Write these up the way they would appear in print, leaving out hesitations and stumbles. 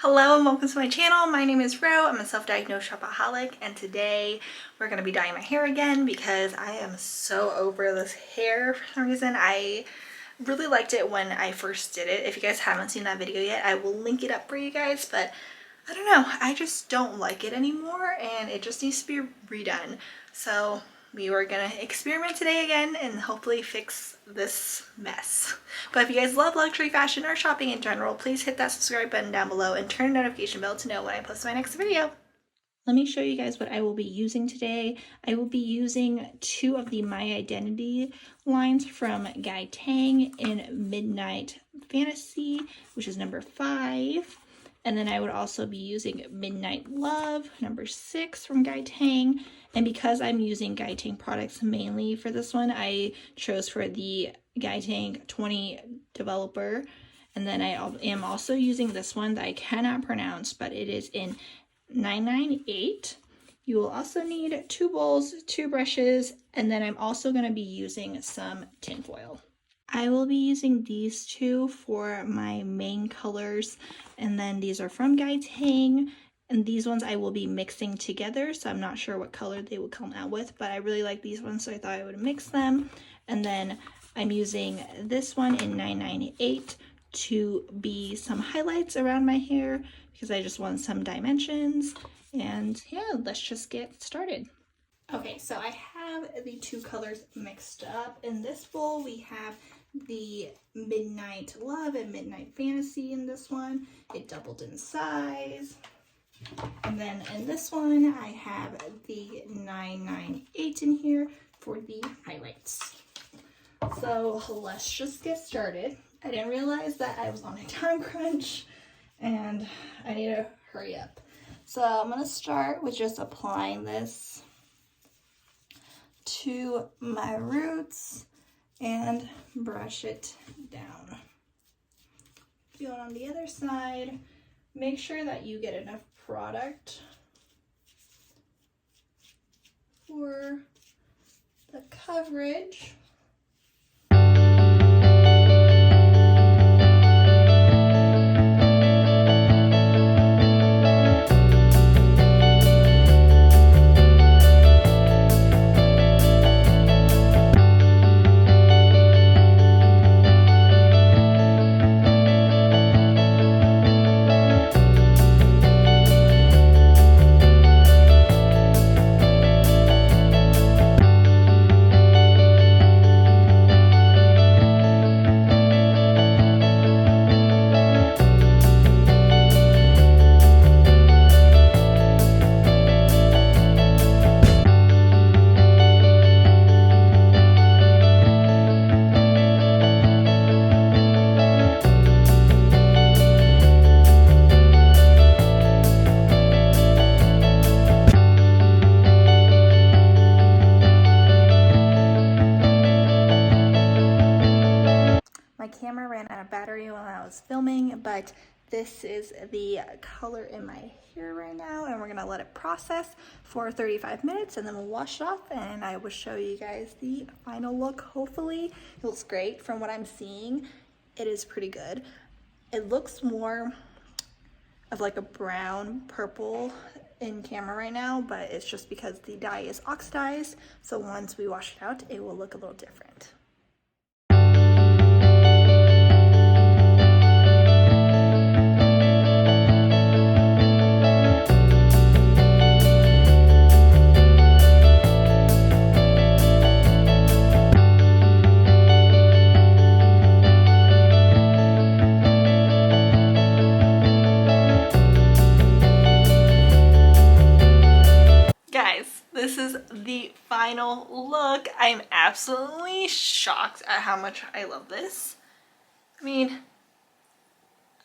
Hello and welcome to my channel. My name is Ro. I'm a self-diagnosed shopaholic, and today we're going to be dyeing my hair again because I am so over this hair for some reason. I really liked it when I first did it. If you guys haven't seen that video yet, I will link it up for you guys, but I don't know, I just don't like it anymore and it just needs to be redone. So we were gonna experiment today again and hopefully fix this mess. But if you guys love luxury fashion or shopping in general, please hit that subscribe button down below and turn the notification bell to know when I post my next video. Let me show you guys what I will be using today. I will be using two of the My Identity lines from Tang in Midnight Fantasy, which is number 5. And then I would also be using Midnight Love, number 6 from Tang. And because I'm using Tang products mainly for this one, I chose for the Tang 20 developer. And then I am also using this one that I cannot pronounce, but it is in 998. You will also need 2 bowls, 2 brushes, and then I'm also going to be using some tinfoil. I will be using these two for my main colors, and then these are from Tang, and these ones I will be mixing together, so I'm not sure what color they will come out with, but I really like these ones, so I thought I would mix them. And then I'm using this one in 998 to be some highlights around my hair because I just want some dimensions. And yeah, let's just get started. Okay, so I have the 2 colors mixed up. In this bowl we have the Midnight Love and Midnight Fantasy in this one. It doubled in size. And then in this one I have the 998 in here for the highlights. So let's just get started. I didn't realize that I was on a time crunch and I need to hurry up. So I'm going to start with just applying this to my roots and brush it down. Going on the other side, make sure that you get enough product for the coverage. My camera ran out of battery while I was filming, but this is the color in my hair right now, and we're gonna let it process for 35 minutes and then we'll wash it off and I will show you guys the final look. Hopefully it looks great. From what I'm seeing, it is pretty good. It looks more of like a brown purple in camera right now, but it's just because the dye is oxidized, so once we wash it out it will look a little different. Guys, this is the final look. I'm absolutely shocked at how much I love this. I mean,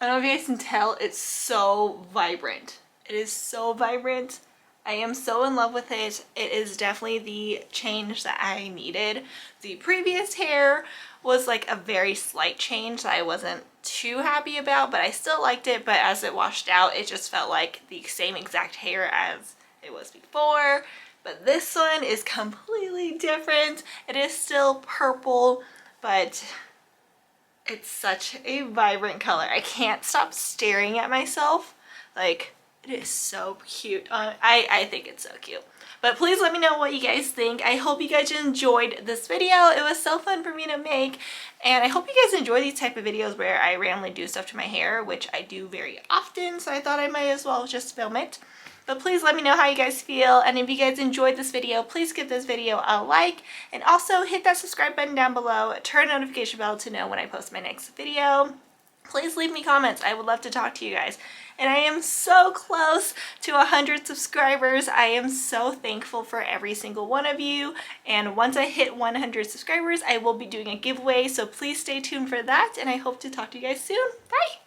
I don't know if you guys can tell, it's so vibrant. It is so vibrant. I am so in love with it. It is definitely the change that I needed. The previous hair was like a very slight change that I wasn't too happy about, but I still liked it. But as it washed out, it just felt like the same exact hair as it was before. But this one is completely different. It is still purple, but it's such a vibrant color. I can't stop staring at myself Like, it is so cute. I think it's so cute. But please let me know what you guys think. I hope you guys enjoyed this video. It was so fun for me to make. And I hope you guys enjoy these type of videos where I randomly do stuff to my hair, which I do very often. So I thought I might as well just film it. But please let me know how you guys feel. And if you guys enjoyed this video, please give this video a like. And also hit that subscribe button down below. Turn the notification bell to know when I post my next video. Please leave me comments. I would love to talk to you guys. And I am so close to 100 subscribers. I am so thankful for every single one of you. And once I hit 100 subscribers, I will be doing a giveaway. So please stay tuned for that. And I hope to talk to you guys soon. Bye!